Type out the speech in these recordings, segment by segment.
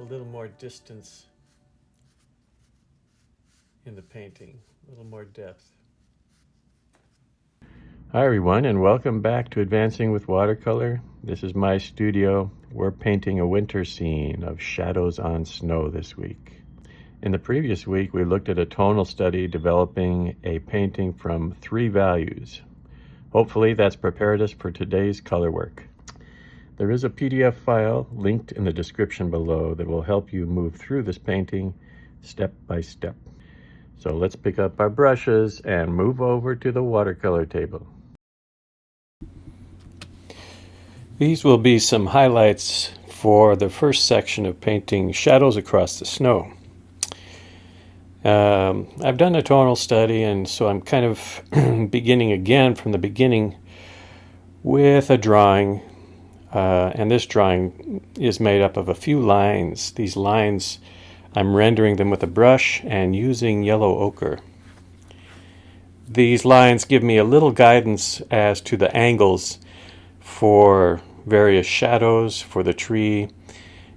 little more distance in the painting, a little more depth. Hi everyone, and welcome back to Advancing with Watercolor. This is my studio. We're painting a winter scene of shadows on snow this week. In the previous week, we looked at a tonal study developing a painting from 3 values. Hopefully that's prepared us for today's color work. There is a PDF file linked in the description below that will help you move through this painting step by step. So let's pick up our brushes and move over to the watercolor table. These will be some highlights for the first section of painting shadows across the snow. I've done a tonal study, and so I'm kind of beginning again from the beginning with a drawing. And this drawing is made up of a few lines. These lines, I'm rendering them with a brush and using yellow ochre. These lines give me a little guidance as to the angles for various shadows, for the tree,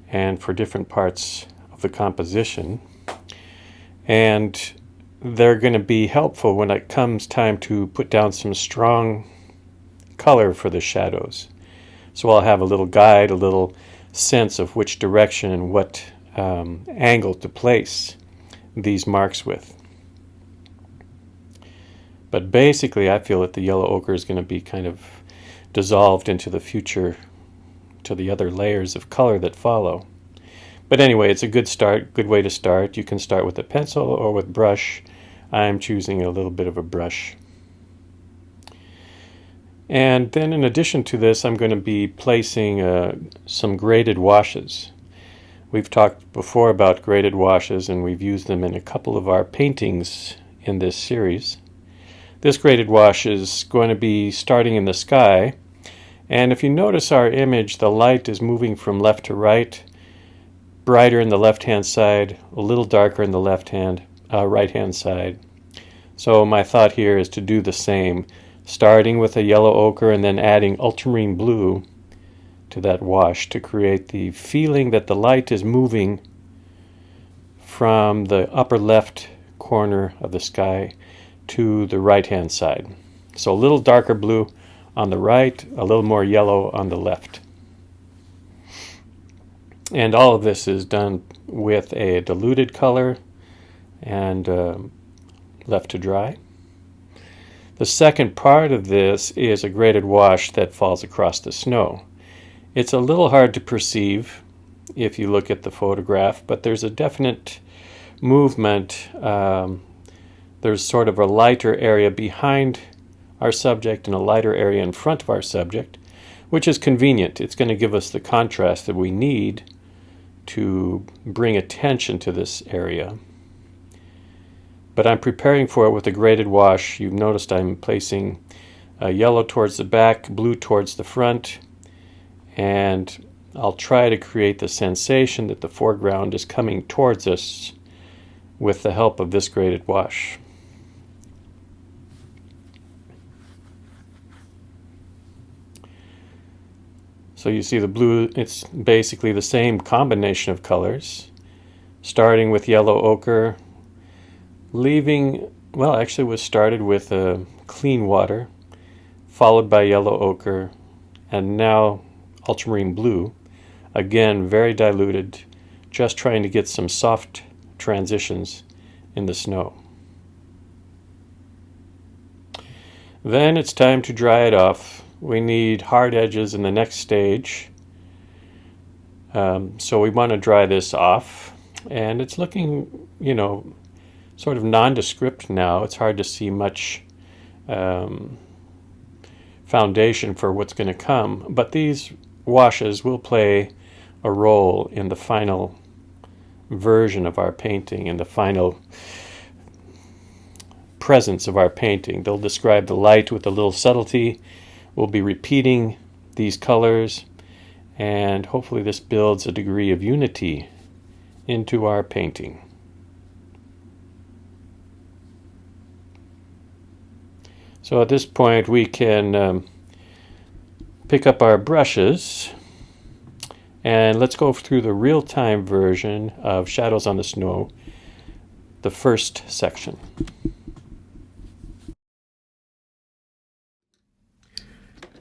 and for different parts of the composition. And they're going to be helpful when it comes time to put down some strong color for the shadows. So I'll have a little guide, a little sense of which direction and what angle to place these marks with. But basically, I feel that the yellow ochre is going to be kind of dissolved into the future, to the other layers of color that follow. But anyway, it's a good start, good way to start. You can start with a pencil or with brush. I'm choosing a little bit of a brush. And then in addition to this, I'm going to be placing some graded washes. We've talked before about graded washes, and we've used them in a couple of our paintings in this series. This graded wash is going to be starting in the sky. And if you notice our image, the light is moving from left to right, brighter in the left-hand side, a little darker in the right-hand side. So my thought here is to do the same, starting with a yellow ochre and then adding ultramarine blue to that wash to create the feeling that the light is moving from the upper left corner of the sky to the right-hand side. So a little darker blue on the right, a little more yellow on the left. And all of this is done with a diluted color and left to dry. The second part of this is a graded wash that falls across the snow. It's a little hard to perceive if you look at the photograph, but there's a definite movement. There's sort of a lighter area behind our subject and a lighter area in front of our subject, which is convenient. It's going to give us the contrast that we need to bring attention to this area. But I'm preparing for it with a graded wash. You've noticed I'm placing yellow towards the back, blue towards the front, and I'll try to create the sensation that the foreground is coming towards us with the help of this graded wash. So you see the blue, it's basically the same combination of colors, starting with yellow ochre, actually was started with clean water, followed by yellow ochre, and now ultramarine blue. Again, very diluted, just trying to get some soft transitions in the snow. Then it's time to dry it off. We need hard edges in the next stage. So we want to dry this off. And it's looking, sort of nondescript now. It's hard to see much foundation for what's going to come. But these washes will play a role in the final version of our painting, in the final presence of our painting. They'll describe the light with a little subtlety. We'll be repeating these colors, and hopefully this builds a degree of unity into our painting. So at this point we can pick up our brushes And let's go through the real-time version of Shadows on the Snow, the first section.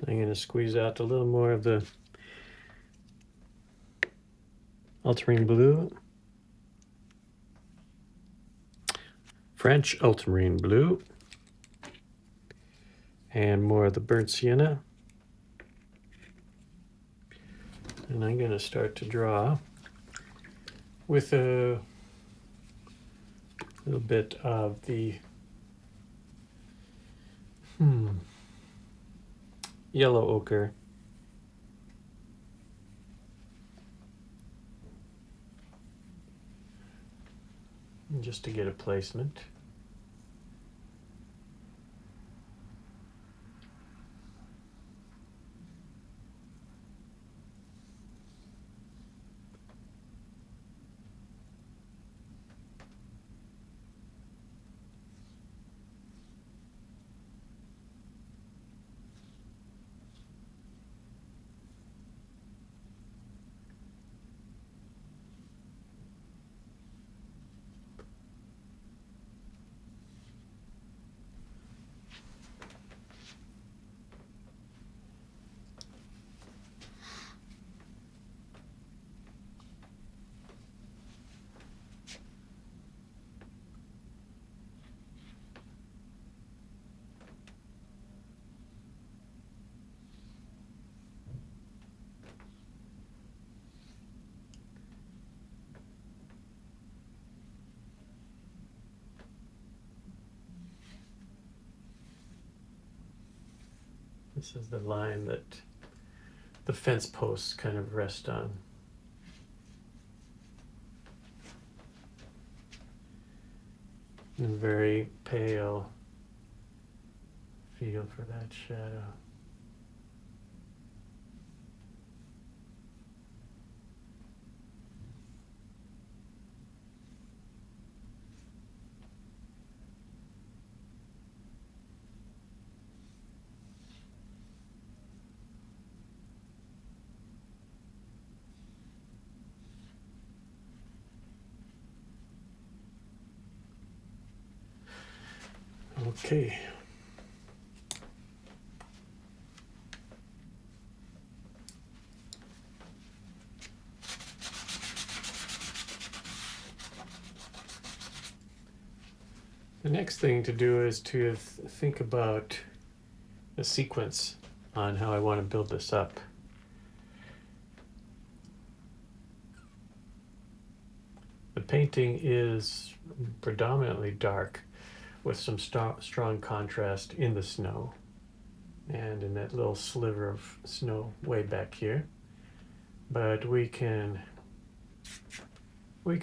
I'm going to squeeze out a little more of the ultramarine blue, French ultramarine blue, and more of the burnt sienna. And I'm going to start to draw with a little bit of the yellow ochre. Just to get a placement. This is the line that the fence posts kind of rest on. And very pale feel for that shadow. Okay. The next thing to do is to think about a sequence on how I want to build this up. The painting is predominantly dark with some strong contrast in the snow and in that little sliver of snow way back here. But we can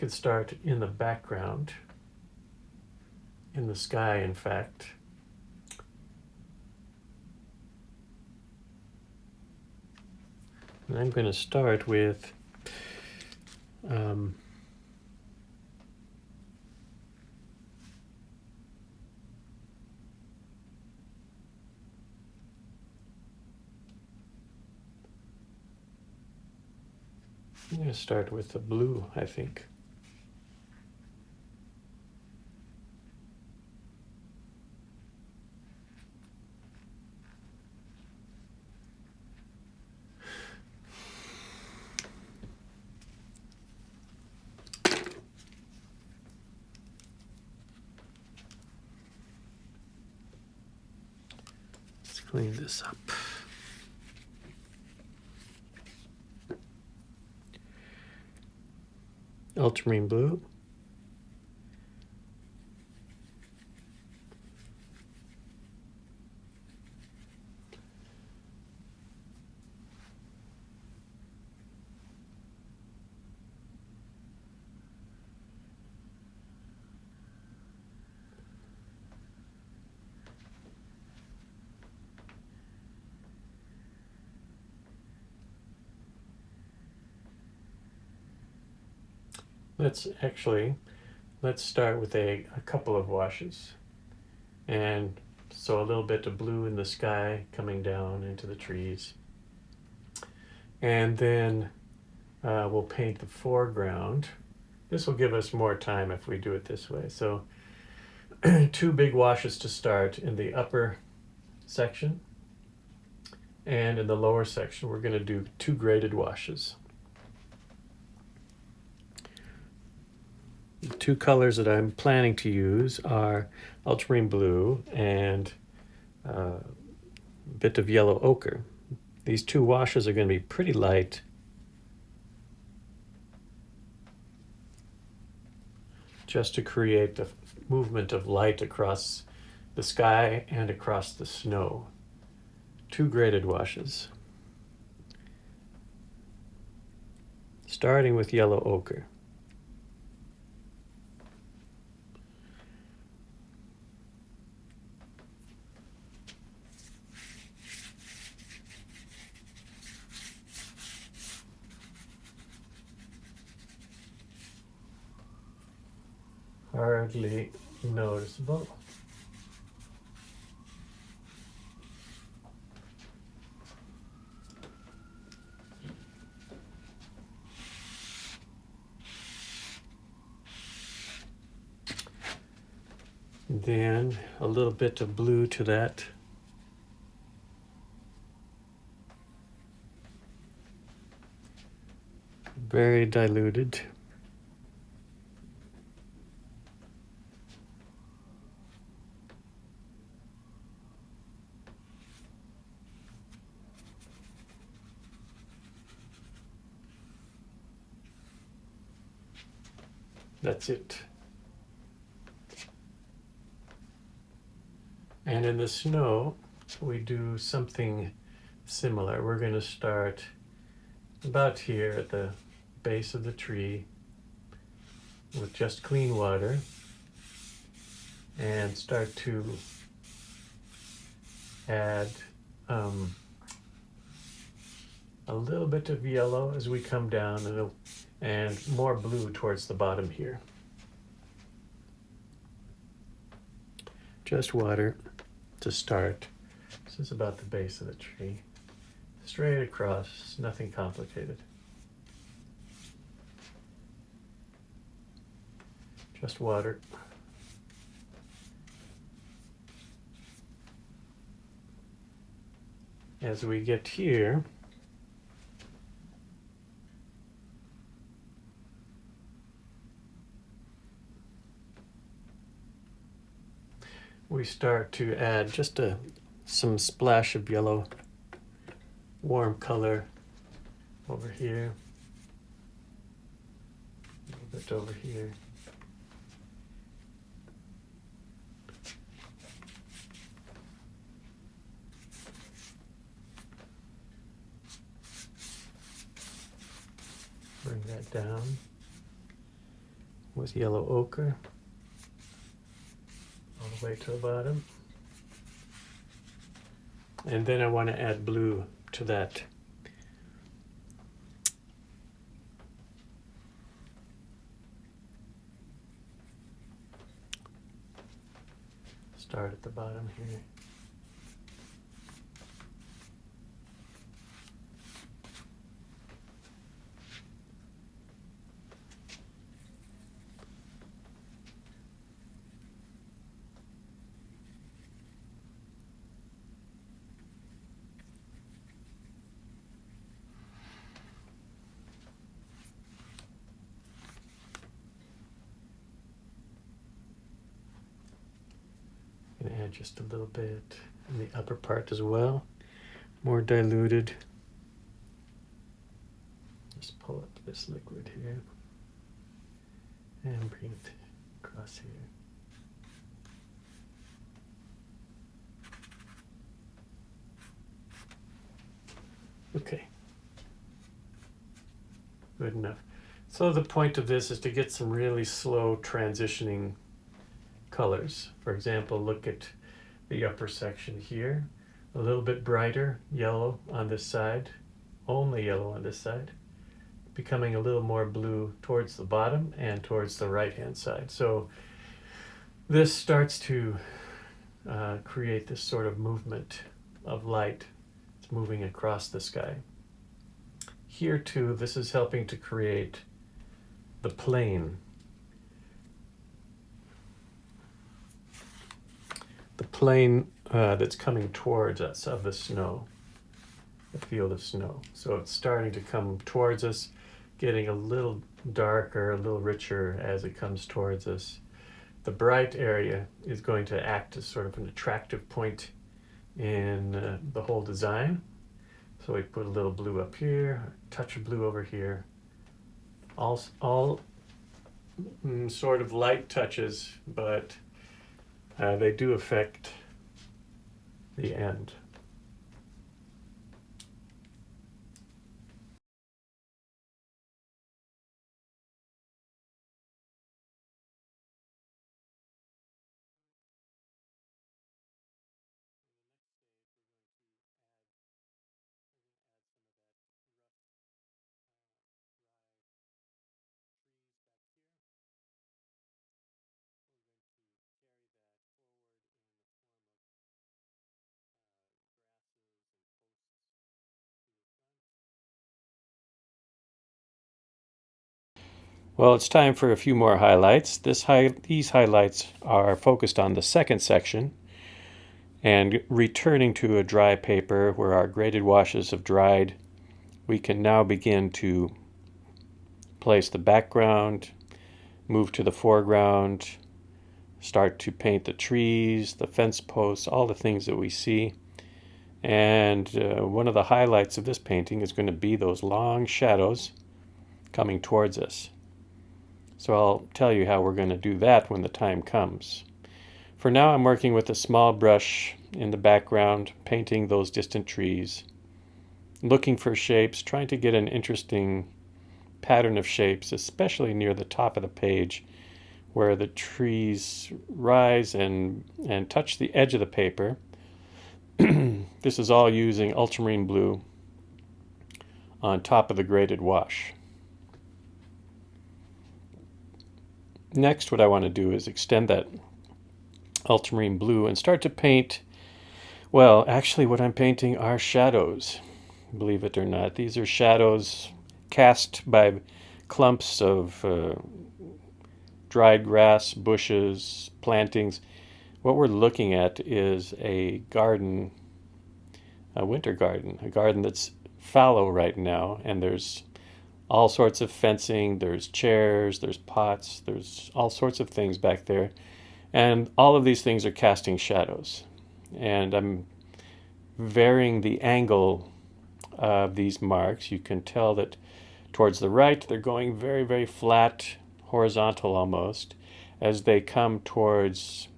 start in the background, in the sky, in fact. And I'm going to start with I'm going to start with the blue, I think. Let's clean this up. Ultramarine blue. Let's start with a couple of washes. And so a little bit of blue in the sky coming down into the trees. And then we'll paint the foreground. This will give us more time if we do it this way. So 2 big washes to start in the upper section, and in the lower section we're going to do 2 graded washes. The 2 colors that I'm planning to use are ultramarine blue and a bit of yellow ochre. These 2 washes are going to be pretty light, just to create the movement of light across the sky and across the snow. 2 graded washes, starting with yellow ochre. Hardly noticeable. Then a little bit of blue to that. Very diluted. That's it. And in the snow, we do something similar. We're going to start about here at the base of the tree with just clean water and start to add a little bit of yellow as we come down, and more blue towards the bottom here. Just water to start. This is about the base of the tree. Straight across, nothing complicated. Just water. As we get here, we start to add just some splash of yellow, warm color over here, a little bit over here. Bring that down with yellow ochre all the way to the bottom. And then I want to add blue to that. Start at the bottom here. Add just a little bit in the upper part as well, more diluted. Just pull up this liquid here and bring it across here. Okay, good enough. So the point of this is to get some really slow transitioning colors. For example, look at the upper section here. A little bit brighter yellow on this side, only yellow on this side, becoming a little more blue towards the bottom and towards the right hand side. So this starts to create this sort of movement of light. It's moving across the sky. here too, this is helping to create the plane. The plane that's coming towards us of the snow, the field of snow. So it's starting to come towards us, getting a little darker, a little richer as it comes towards us. The bright area is going to act as sort of an attractive point in the whole design. So we put a little blue up here, a touch of blue over here. All sort of light touches, but they do affect the end. Well, it's time for a few more highlights. These highlights are focused on the second section and returning to a dry paper where our graded washes have dried. We can now begin to place the background, move to the foreground, start to paint the trees, the fence posts, all the things that we see. And one of the highlights of this painting is going to be those long shadows coming towards us. So I'll tell you how we're going to do that when the time comes. For now, I'm working with a small brush in the background, painting those distant trees, looking for shapes, trying to get an interesting pattern of shapes, especially near the top of the page where the trees rise and touch the edge of the paper. This is all using ultramarine blue on top of the graded wash. Next, what I want to do is extend that ultramarine blue and start to paint. Well, actually what I'm painting are shadows, believe it or not. These are shadows cast by clumps of dried grass, bushes, plantings. What we're looking at is a garden, a winter garden, a garden that's fallow right now, and there's all sorts of fencing, there's chairs, there's pots, there's all sorts of things back there. And all of these things are casting shadows. And I'm varying the angle of these marks. You can tell that towards the right, they're going very, very flat, horizontal almost. As they come towards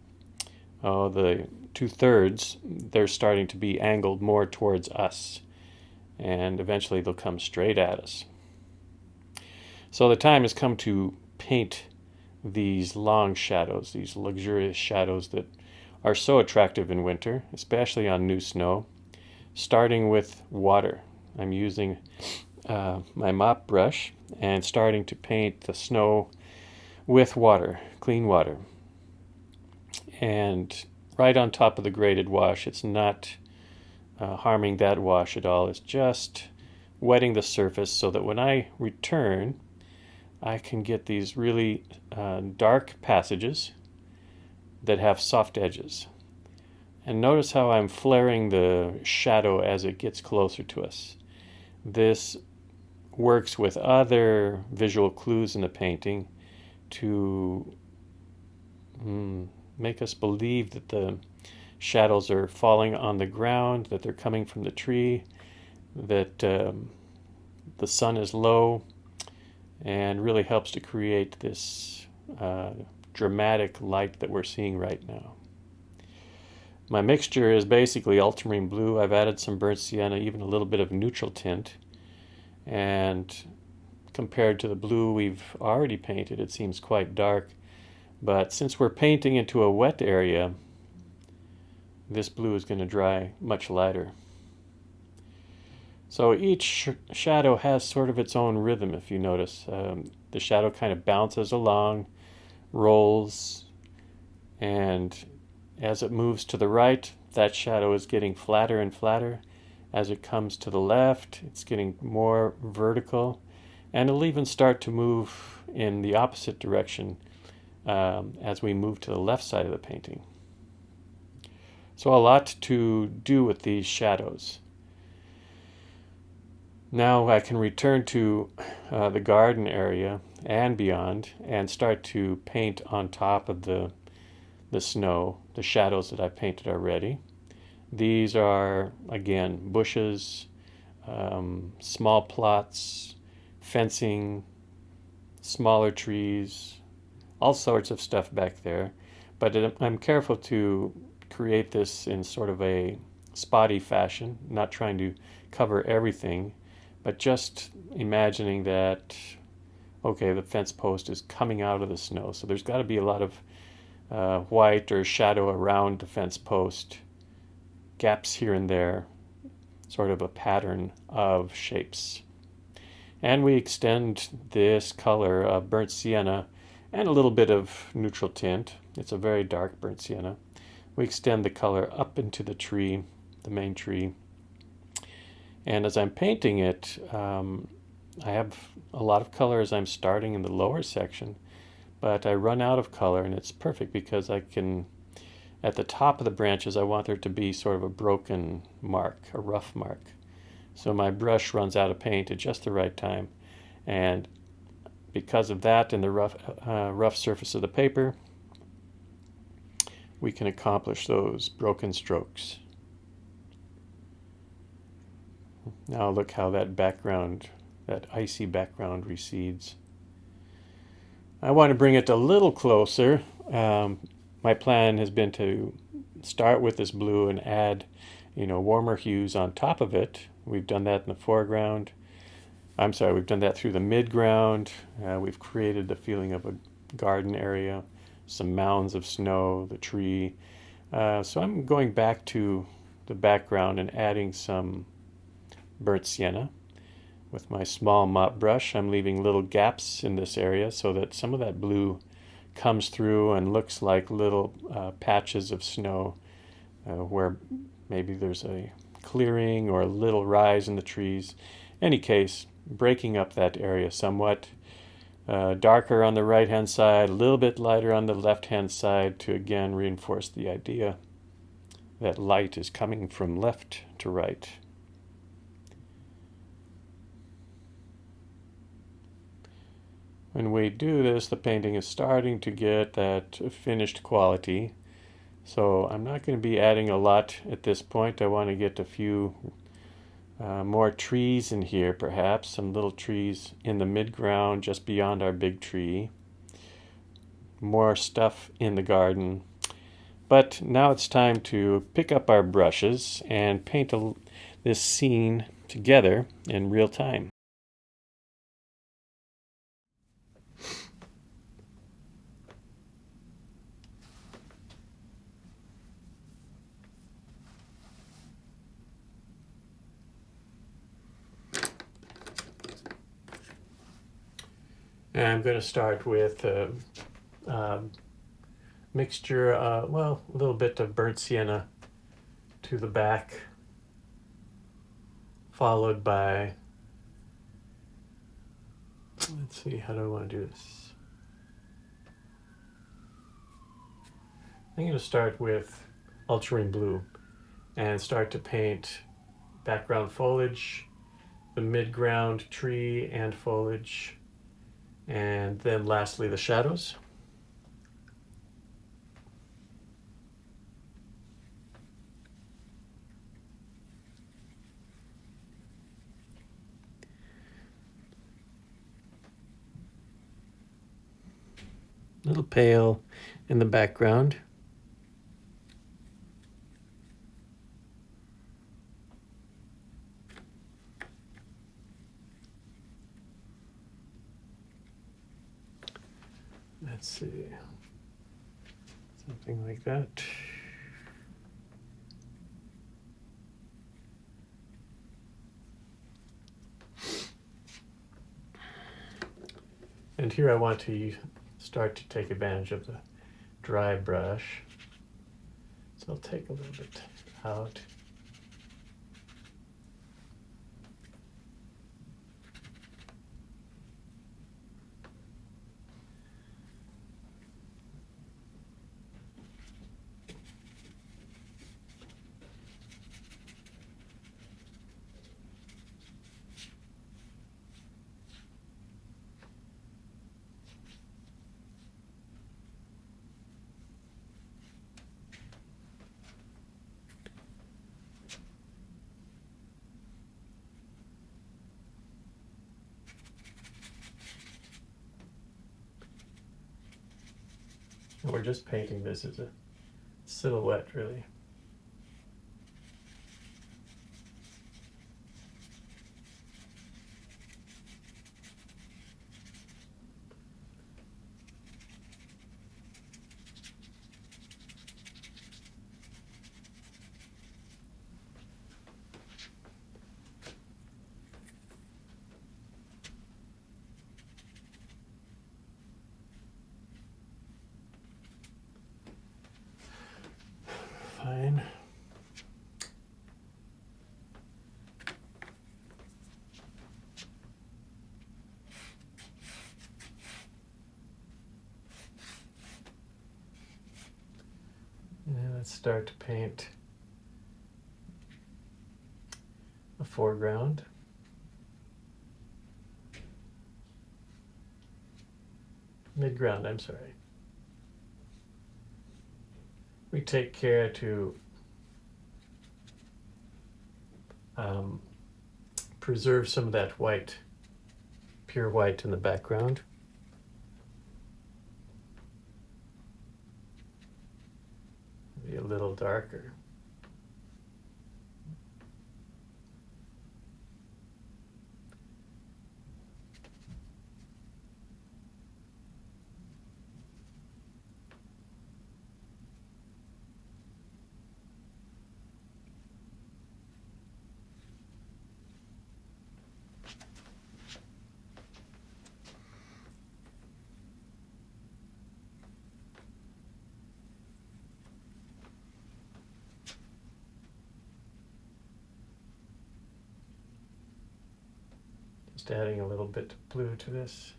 the 2/3, they're starting to be angled more towards us. And eventually they'll come straight at us. So the time has come to paint these long shadows, these luxurious shadows that are so attractive in winter, especially on new snow, starting with water. I'm using my mop brush and starting to paint the snow with water, clean water. And right on top of the graded wash, it's not harming that wash at all. It's just wetting the surface so that when I return, I can get these really dark passages that have soft edges. And notice how I'm flaring the shadow as it gets closer to us. This works with other visual clues in the painting to make us believe that the shadows are falling on the ground, that they're coming from the tree, that the sun is low, and really helps to create this dramatic light that we're seeing right now. My mixture is basically ultramarine blue. I've added some burnt sienna, even a little bit of neutral tint, and compared to the blue we've already painted, it seems quite dark. But since we're painting into a wet area, this blue is going to dry much lighter. So each shadow has sort of its own rhythm, if you notice. The shadow kind of bounces along, rolls, and as it moves to the right, that shadow is getting flatter and flatter. As it comes to the left, it's getting more vertical, and it'll even start to move in the opposite direction as we move to the left side of the painting. So a lot to do with these shadows. Now I can return to the garden area and beyond and start to paint on top of the snow, the shadows that I painted already. These are, again, bushes, small plots, fencing, smaller trees, all sorts of stuff back there. But I'm careful to create this in sort of a spotty fashion, not trying to cover everything, but just imagining that, okay, the fence post is coming out of the snow, so there's got to be a lot of white or shadow around the fence post, gaps here and there, sort of a pattern of shapes. And we extend this color of burnt sienna and a little bit of neutral tint. It's a very dark burnt sienna. We extend the color up into the tree, the main tree. And as I'm painting it, I have a lot of color as I'm starting in the lower section, but I run out of color, and it's perfect because I can, at the top of the branches, I want there to be sort of a broken mark, a rough mark. So my brush runs out of paint at just the right time, and because of that and the rough surface of the paper, we can accomplish those broken strokes. Now look how that background, that icy background, recedes. I want to bring it a little closer. My plan has been to start with this blue and add, warmer hues on top of it. We've done that in the foreground. I'm sorry, we've done that through the midground. We've created the feeling of a garden area, some mounds of snow, the tree. So I'm going back to the background and adding some burnt sienna. With my small mop brush, I'm leaving little gaps in this area so that some of that blue comes through and looks like little patches of snow where maybe there's a clearing or a little rise in the trees. Any case, breaking up that area somewhat. Darker on the right-hand side, a little bit lighter on the left-hand side to again reinforce the idea that light is coming from left to right. When we do this, the painting is starting to get that finished quality. So I'm not going to be adding a lot at this point. I want to get a few more trees in here, perhaps. Some little trees in the midground just beyond our big tree. More stuff in the garden. But now it's time to pick up our brushes and paint this scene together in real time. And I'm going to start with a mixture, a little bit of burnt sienna to the back, followed by, let's see, how do I want to do this? I'm going to start with ultramarine blue and start to paint background foliage, the midground tree and foliage, and then lastly the shadows. Little pale in the background. Let's see, something like that. And here I want to start to take advantage of the dry brush. So I'll take a little bit out. And we're just painting this as a silhouette, really. Fine. And let's start to paint a foreground. Midground, I'm sorry. We take care to preserve some of that white, pure white in the background. Be a little darker. Just adding a little bit of blue to this.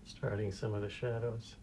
Starting some of the shadows.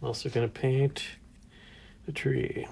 I'm also going to paint the tree.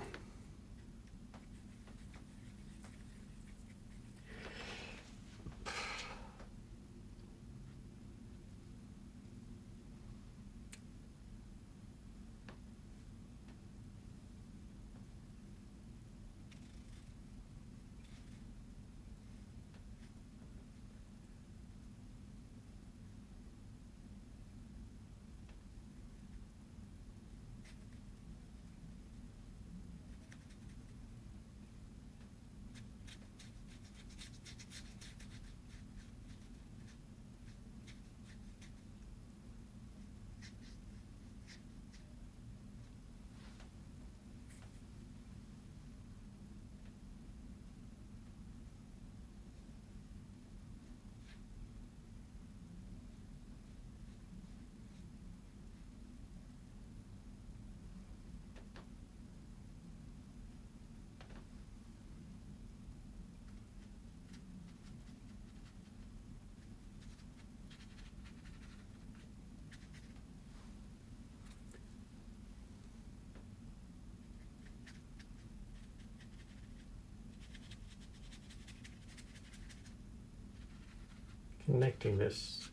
connecting this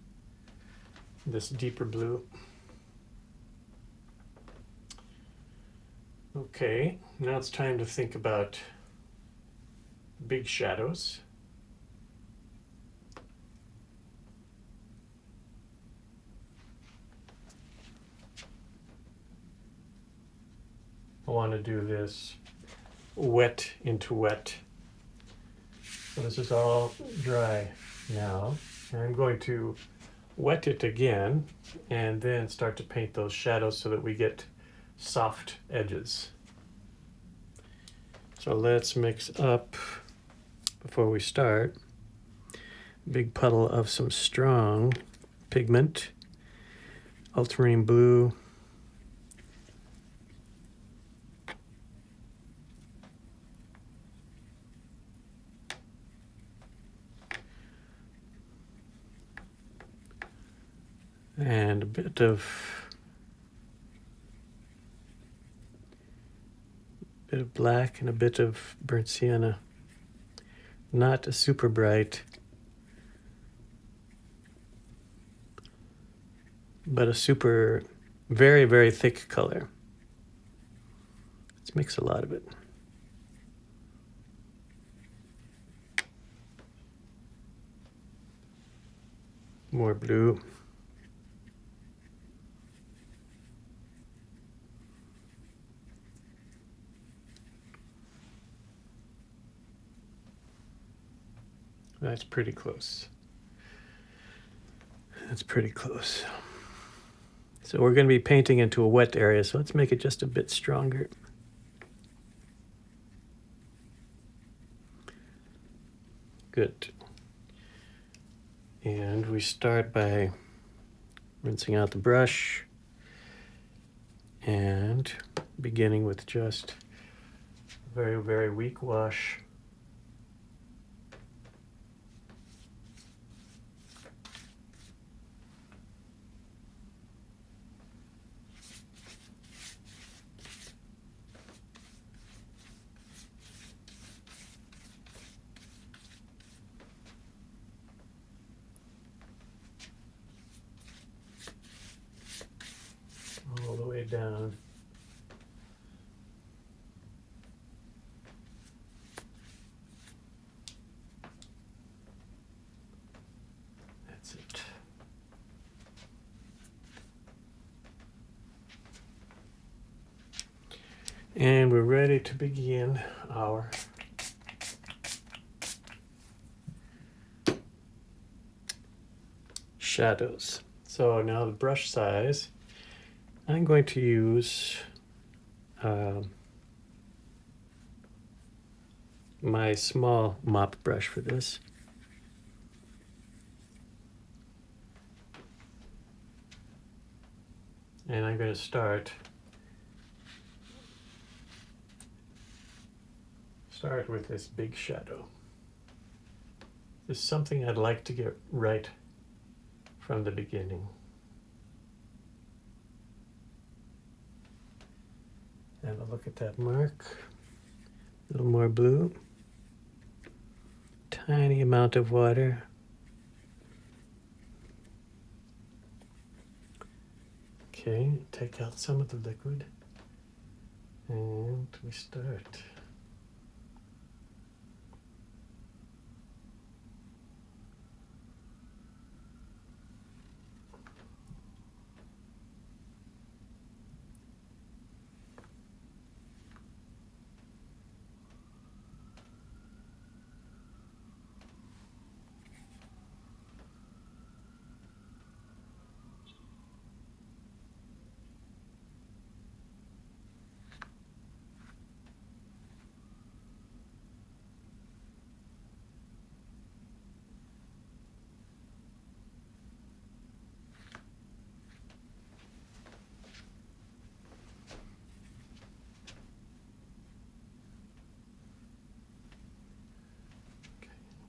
deeper blue. Okay, now it's time to think about big shadows. I want to do this wet into wet. So this is all dry now. And I'm going to wet it again and then start to paint those shadows so that we get soft edges. So let's mix up, before we start, a big puddle of some strong pigment, ultramarine blue, and a bit of black and a bit of burnt sienna. Not a super bright, but a super, very, very thick color. Let's mix a lot of it. More blue. That's pretty close. That's pretty close. So we're going to be painting into a wet area, so let's make it just a bit stronger. Good. And we start by rinsing out the brush and beginning with just a very, very weak wash. All the way down. That's it. And we're ready to begin our shadows. So now the brush size, I'm going to use my small mop brush for this. And I'm going to start with this big shadow. This is something I'd like to get right from the beginning. Have a look at that mark. A little more blue. Tiny amount of water. Okay, take out some of the liquid. And we start.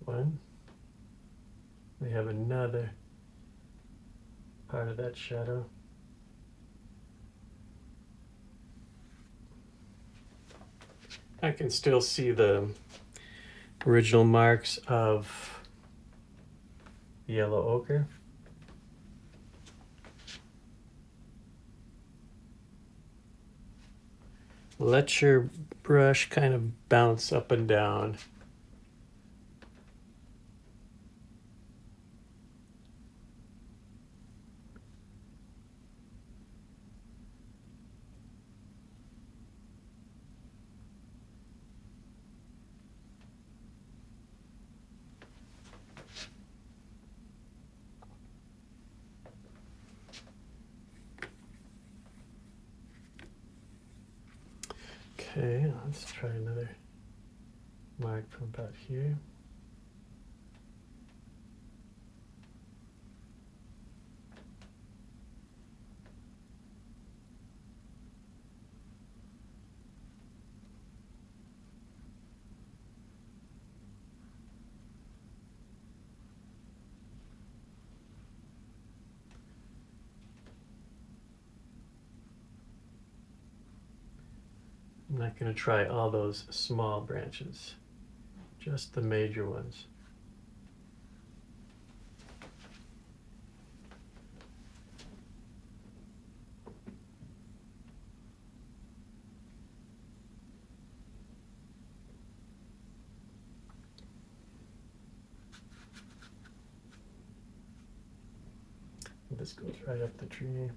One. We have another part of that shadow. I can still see the original marks of yellow ochre. Let your brush kind of bounce up and down. Okay, let's try another mark from about here. I'm not going to try all those small branches, just the major ones. This goes right up the tree.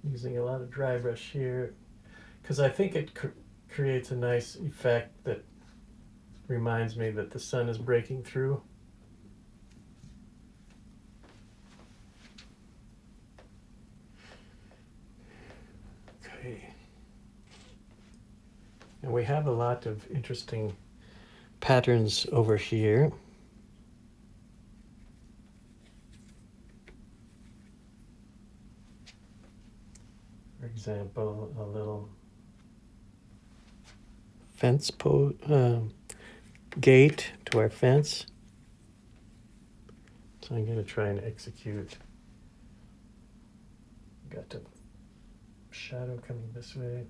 Using a lot of dry brush here because I think it creates a nice effect that reminds me that the sun is breaking through. Okay. And we have a lot of interesting patterns over here. For example, a little fence gate to our fence. So I'm going to try and execute. Got a shadow coming this way.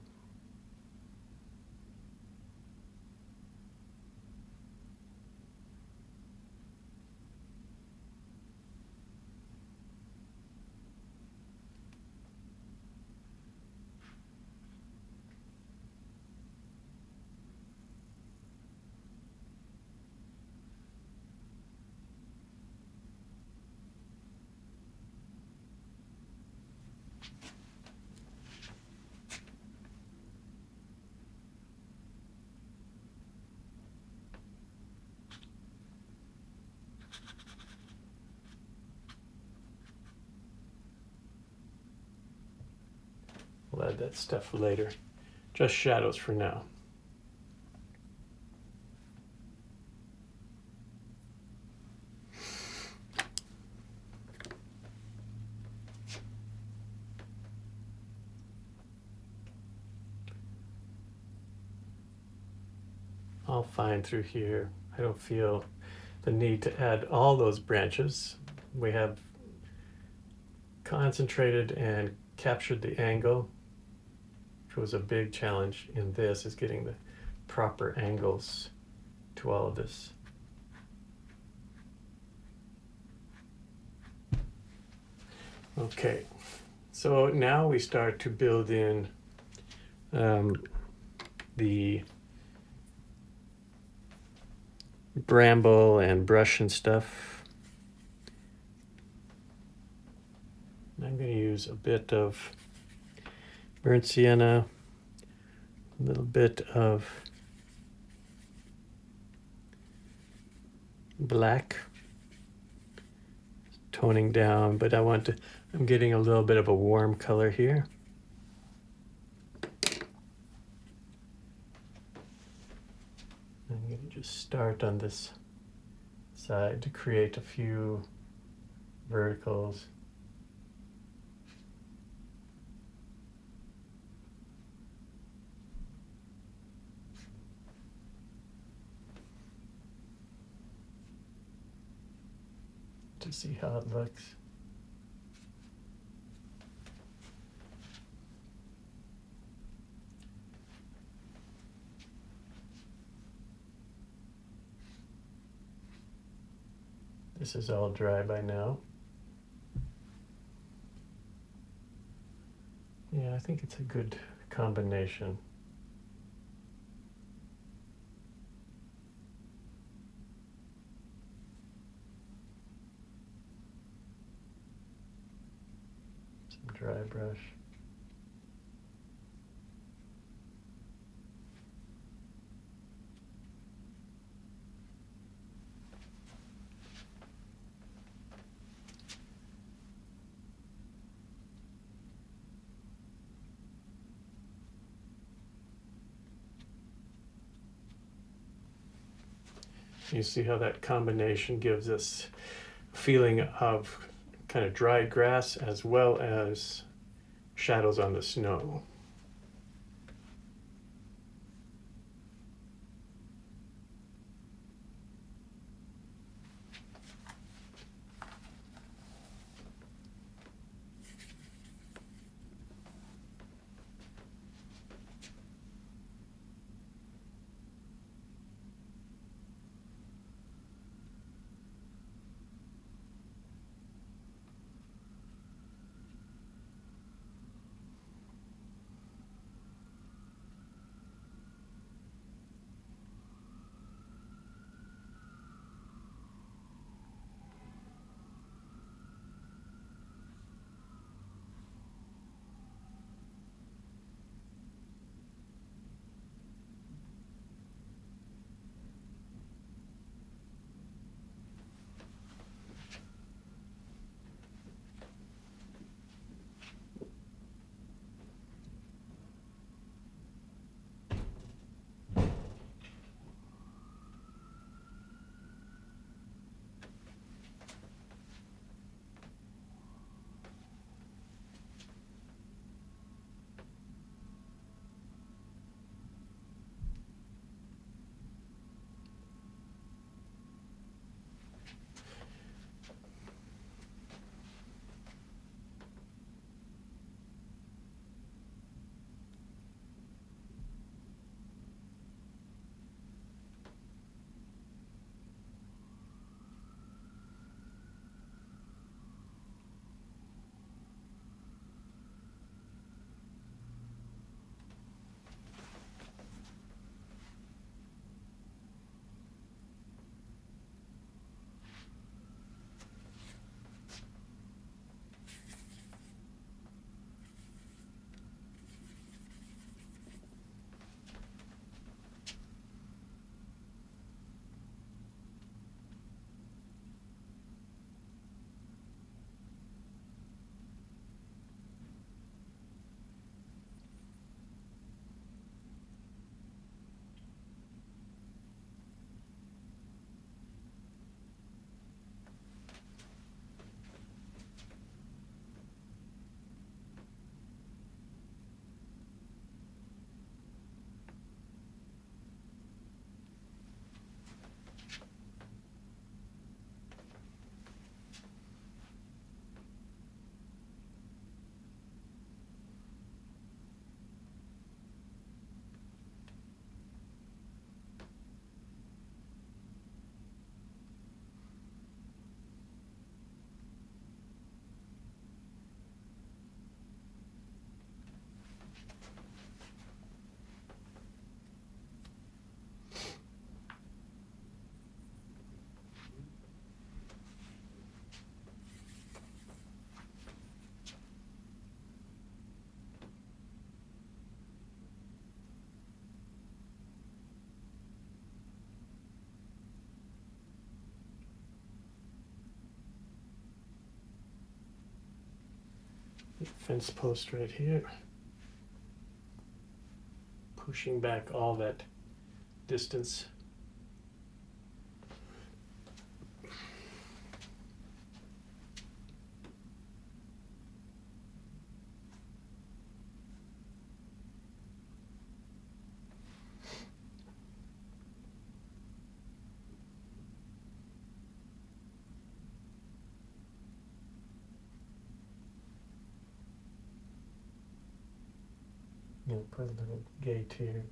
We'll add that stuff later. Just shadows for now. All fine through here. I don't feel the need to add all those branches. We have concentrated and captured the angle, which was a big challenge in this, is getting the proper angles to all of this. Okay, so now we start to build in the bramble and brush and stuff. I'm going to use a bit of burnt sienna, a little bit of black, toning down, but I'm getting a little bit of a warm color here. Just start on this side to create a few verticals. To see how it looks. This is all dry by now. Yeah, I think it's a good combination. Some dry brush. You see how that combination gives us a feeling of kind of dried grass as well as shadows on the snow. Fence post right here, pushing back all that distance Put a little gate here.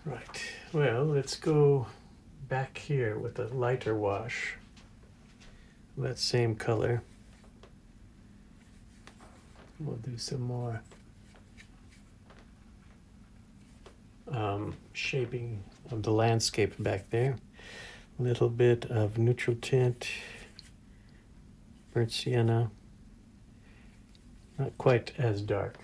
Right, well, let's go back here with a lighter wash. That same color. We'll do some more shaping of the landscape back there. A little bit of neutral tint, burnt sienna, not quite as dark.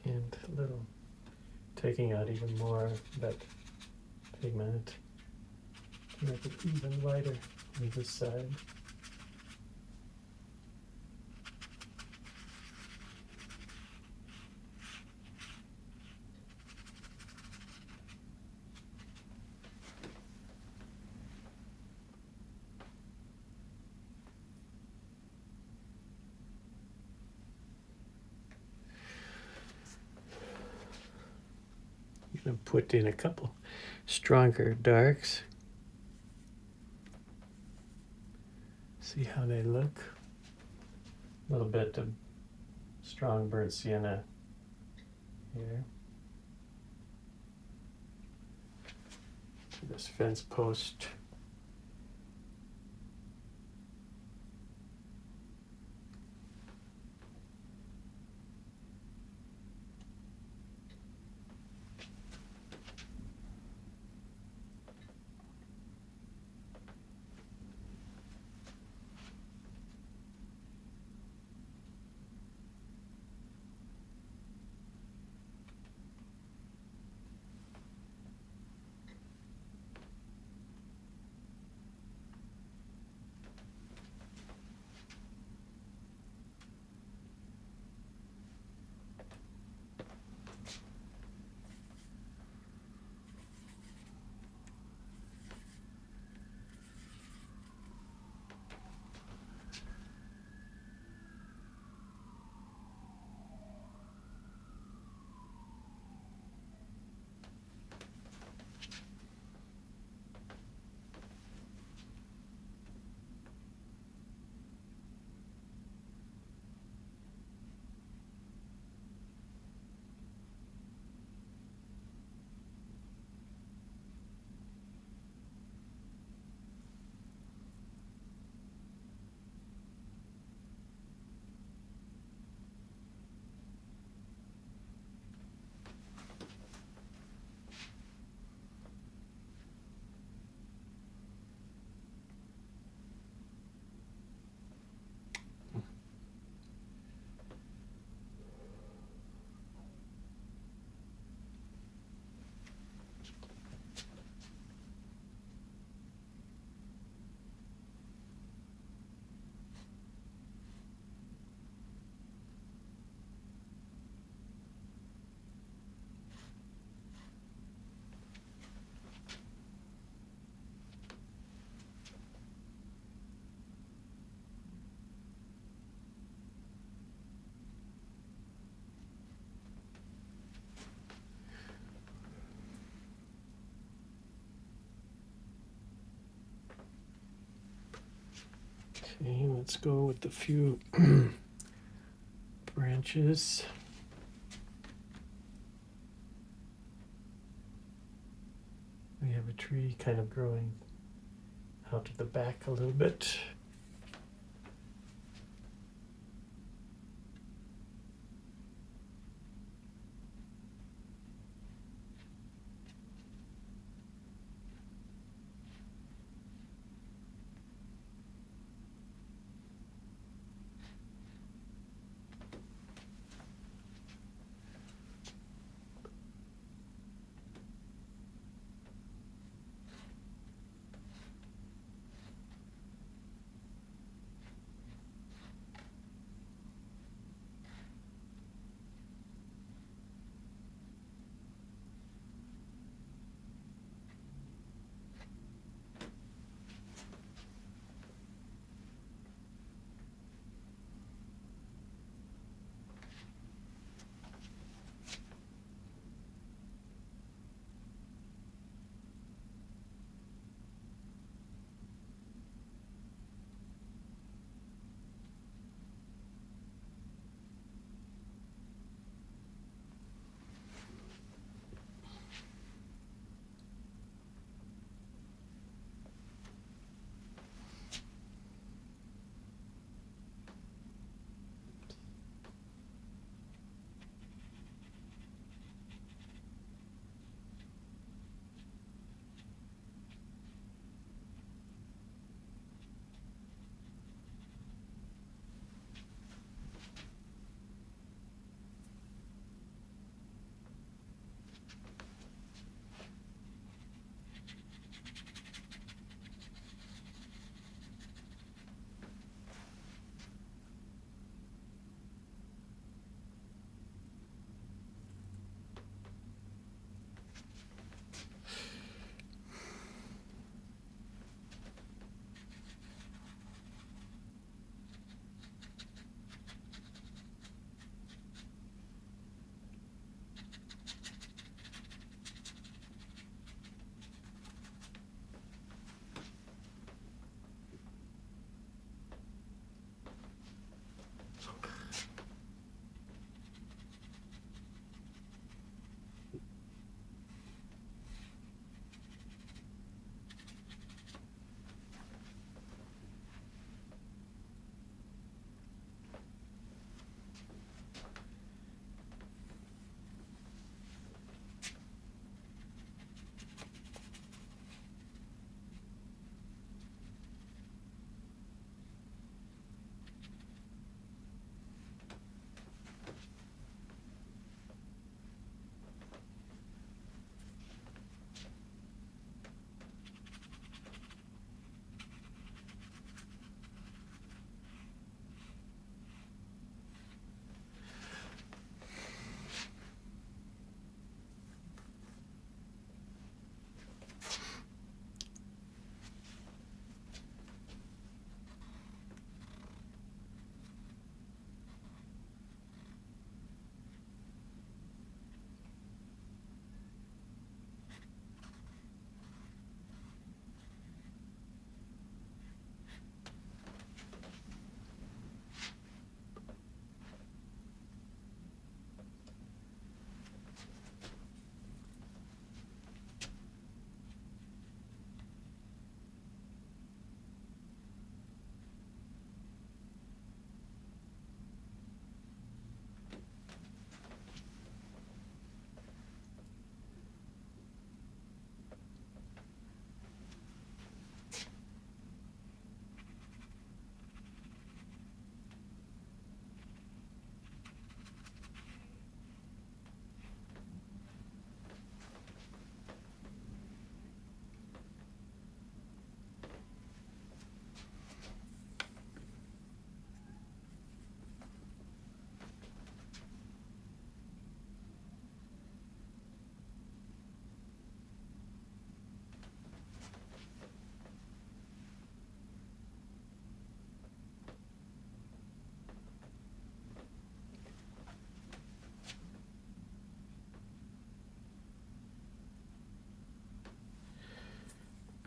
And a little taking out even more of that pigment to make it even lighter on this side. going to put in a couple stronger darks. See how they look. A little bit of strong burnt sienna here. This fence post. Okay, let's go with the few branches. We have a tree kind of growing out to the back a little bit.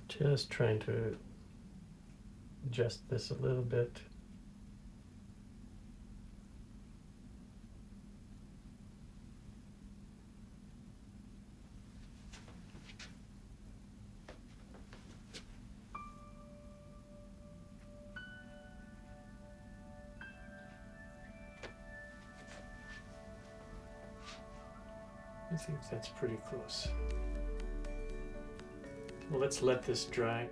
Just trying to adjust this a little bit. I think that's pretty close. Well, let's let this dry.